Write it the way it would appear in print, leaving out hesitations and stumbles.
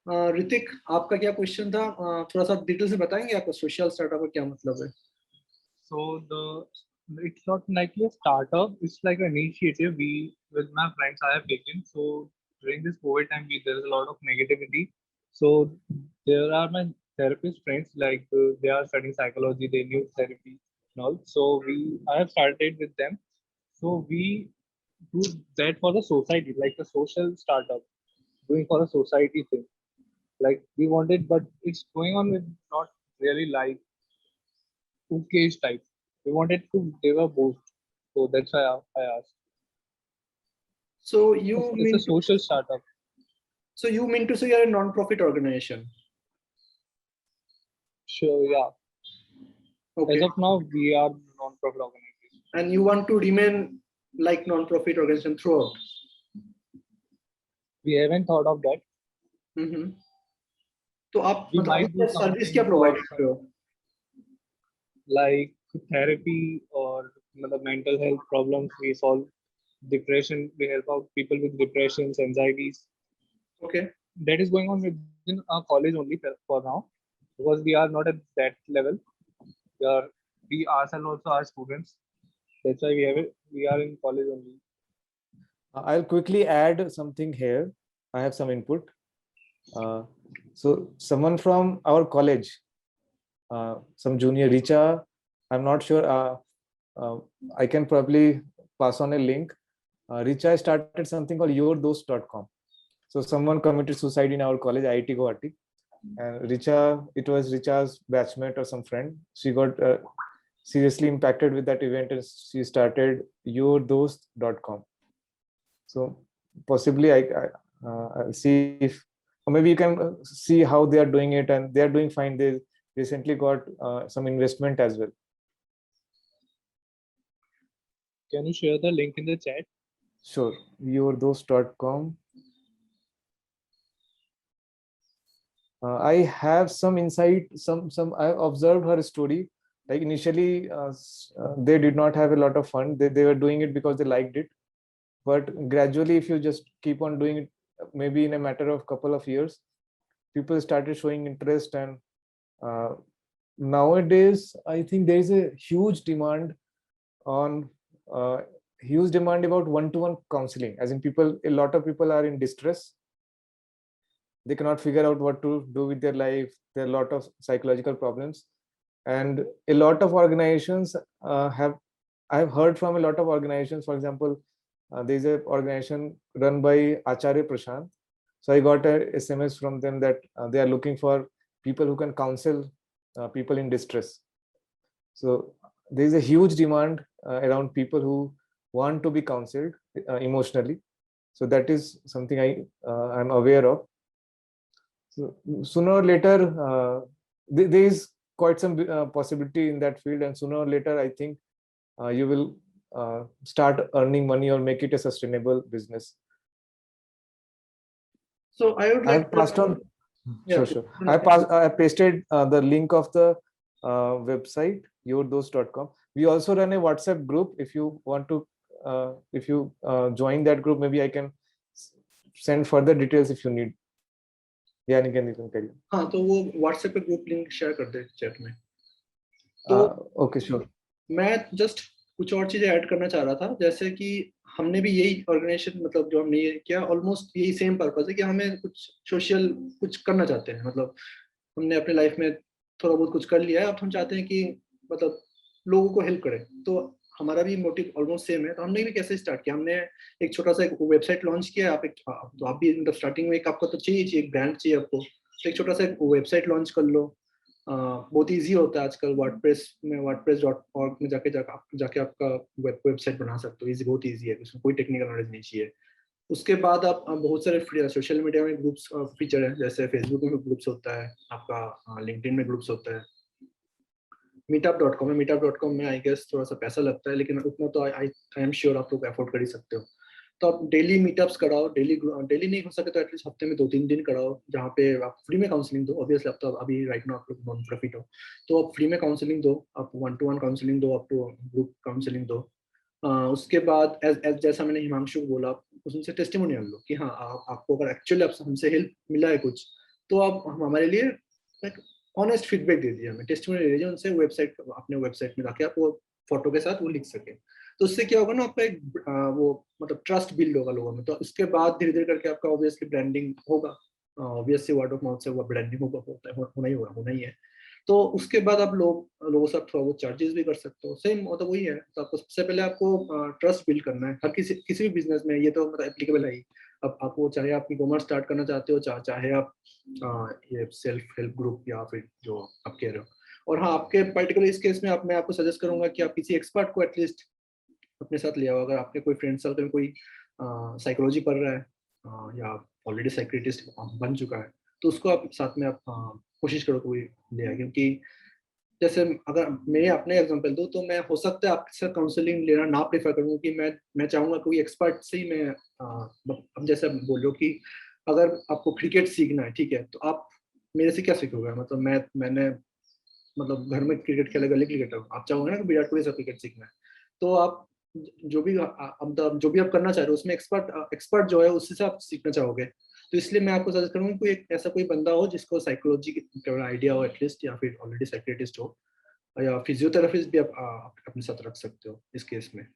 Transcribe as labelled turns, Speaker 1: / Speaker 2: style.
Speaker 1: ऋतिक, आपका क्या क्वेश्चन था? थोड़ा सा डिटेल से बताएंगे आपका सोशल स्टार्टअप का क्या मतलब है?
Speaker 2: So the it's not like a startup. It's like an initiative we with my friends I have taken. So during this COVID time, there is a lot of negativity. So there are my therapist friends like they are studying psychology. They knew therapy and all. So I have started with them. So we do that for the society, like a social startup, doing for a society thing. Like we wanted, but it's going on with not really like 2K type. We wanted to give a boost. So that's why I asked.
Speaker 1: So you
Speaker 2: It's a
Speaker 1: mean to
Speaker 2: social startup.
Speaker 1: say you're a non-profit organization?
Speaker 2: Sure, yeah. As
Speaker 1: Okay.
Speaker 2: of now, we are non-profit organization.
Speaker 1: And you want to remain like non-profit organization throughout?
Speaker 2: We haven't thought of that.
Speaker 1: हम्म। तो आप
Speaker 2: We
Speaker 1: मतलब
Speaker 2: might do
Speaker 1: उसमें service क्या
Speaker 2: something
Speaker 1: provide
Speaker 2: for
Speaker 1: करते हो?
Speaker 2: like therapy or mental health problems. We solve depression. We help out people with depressions, anxieties.
Speaker 1: Okay.
Speaker 2: That is going on within our college only for now, because we are not at that level. We are we ourselves also are students. That's why we have it. We are in college only.
Speaker 3: I'll quickly add something here. I have some input. So someone from our college, some junior Richa, I'm not sure. I can probably pass on a link. Richa started something called yourdost.com. So someone committed suicide in our college, IIT Guwahati. And Richa, it was Richa's batchmate or some friend. She got seriously impacted with that event and she started yourdost.com. So possibly I'll see if, or maybe you can see how they are doing it, and they are doing fine. They recently got some investment as well.
Speaker 2: Can you share the link in the chat?
Speaker 3: Sure, yourdost.com. I have some insight. Some I observed her story. Like initially, they did not have a lot of fun. They were doing it because they liked it. But gradually, if you just keep on doing it, maybe in a matter of couple of years, people started showing interest. And uh, nowadays, I think there is a huge demand on huge demand about one-to-one counseling. As in, a lot of people are in distress. They cannot figure out what to do with their life. There are a lot of psychological problems, and a lot of organizations have. I've heard from a lot of organizations. For example, there's an organization run by Acharya Prashant. So I got a SMS from them that they are looking for people who can counsel people in distress. So there is a huge demand around people who want to be counseled emotionally. So that is something I'm aware of. So sooner or later, there is quite some possibility in that field, and sooner or later, I think you will start earning money or make it a sustainable business.
Speaker 1: So I would
Speaker 3: I
Speaker 1: like
Speaker 3: have passed on.
Speaker 1: yeah,
Speaker 3: Sure. I pasted the link of the website yourdost.com. We also run a WhatsApp group. If you want to, if you join that group, maybe I can send further details if you need. Yeah, you can carry.
Speaker 1: हाँ, तो वो WhatsApp पे group link share कर दे chat में। तो
Speaker 3: okay, sure.
Speaker 1: मैं just कुछ और चीजें ऐड करना चाह रहा था, जैसे कि हमने भी यही ऑर्गेनाइजेशन, मतलब जो हमने ये किया, ऑलमोस्ट यही सेम पर्पस है कि हमें कुछ सोशल कुछ करना चाहते हैं। मतलब हमने अपने लाइफ में थोड़ा बहुत कुछ कर लिया है, अब हम चाहते हैं कि मतलब लोगों को हेल्प करें। तो हमारा भी मोटिव ऑलमोस्ट सेम है। तो हमने भी कैसे स्टार्ट किया, हमने एक छोटा सा एक वेबसाइट लॉन्च किया। तो आप भी मतलब स्टार्टिंग में एक आपको तो चाहिए एक ब्रांड चाहिए आपको, तो एक छोटा सा एक वेबसाइट लॉन्च कर लो। बहुत इजी होता है आजकल, वर्डप्रेस में wordpress.org में जाके आपका वेबसाइट बना सकते हो। इजी, बहुत इजी है, उसमें कोई टेक्निकल नॉलेज नहीं चाहिए। उसके बाद आप बहुत सारे सोशल मीडिया में ग्रुप्स फीचर है, जैसे फेसबुक में ग्रुप्स होता है आपका, लिंक्डइन में ग्रुप्स होता है, मीटअप.com में आई गेस थोड़ा सा पैसा लगता है, लेकिन उतना तो आई एम श्योर आप लोग अफोर्ड कर ही सकते हो। तो आप डेली मीटअप्स कराओ, डेली नहीं हो सके तो एटलीस्ट हफ्ते में 2-3 दिन कराओ, जहाँ पे आप फ्री में काउंसलिंग दो। ऑब्वियसली आप तो अभी राइट नाउ आप लोग नॉन प्रॉफिट हो, तो आप फ्री में काउंसलिंग दो, आप 1-to-1 काउंसलिंग दो, आप टू ग्रुप काउंसलिंग दो। उसके बाद जैसा मैंने हिमांशु को बोला, उससे टेस्टिमोनियल लो कि हाँ आपको अगर एक्चुअली आप हमसे हेल्प मिला है कुछ, तो आप हमारे लिए एक ऑनेस्ट फीडबैक दे दिया, हमें टेस्टिमोनियल ले लीजिए उनसे, वेबसाइट अपने वेबसाइट में जाके आप वो फोटो के साथ वो लिख सके। तो उससे क्या होगा ना, आपका एक वो मतलब ट्रस्ट बिल्ड होगा लोगों में। तो इसके बाद धीरे धीरे करके आपका ऑब्वियसली ब्रांडिंग होगा, ऑब्वियसली वर्ड ऑफ माउथ से वो ब्रांडिंग होगा, होना ही है। तो उसके बाद आप लोगों से आप थोड़ा बहुत चार्जेस भी कर सकते हो, सेम मतलब वही है। तो आपको सबसे पहले आपको ट्रस्ट बिल्ड करना है हर किसी भी बिजनेस में, ये तो मतलब एप्लीकेबल है ही। अब आपको चाहे आप ई कॉमर्स स्टार्ट करना चाहते हो, चाहे आप ये सेल्फ हेल्प ग्रुप या फिर जो आप कह रहे हो। और हाँ, आपके पर्टिकुलर इस केस में मैं आपको सजेस्ट करूंगा कि आप किसी एक्सपर्ट को एटलीस्ट अपने साथ ले आओ। अगर आपके कोई फ्रेंड सर्कल में कोई साइकोलॉजी पढ़ रहा है या ऑलरेडी साइक्रेटिस्ट बन चुका है, तो उसको आप साथ में आप कोशिश करो कोई ले आए। क्योंकि जैसे अगर मैं अपने एग्जांपल दूं, तो मैं हो सकता है आपके साथ काउंसलिंग लेना ना प्रेफर करूँ, कि मैं चाहूंगा कोई एक्सपर्ट से ही मैं अब जैसे बोल लो कि अगर आपको क्रिकेट सीखना है, ठीक है, तो आप मेरे से क्या सीखोगे? मतलब मैंने मतलब घर में क्रिकेट खेला, गली क्रिकेटर हूं। आप चाहोगे ना कि विराट कोहली से क्रिकेट सीखना है, तो आप जो भी आप करना चाह रहे हो उसमें एक्सपर्ट जो है उससे आप सीखना चाहोगे। तो इसलिए मैं आपको सजेस्ट करूंगा कोई ऐसा कोई बंदा हो जिसको साइकोलॉजी का आइडिया हो एटलीस्ट, या फिर ऑलरेडी साइक्रेटिस्ट हो, या फिजियोथेरेपिस्ट भी आप अपने साथ रख सकते हो इस केस में।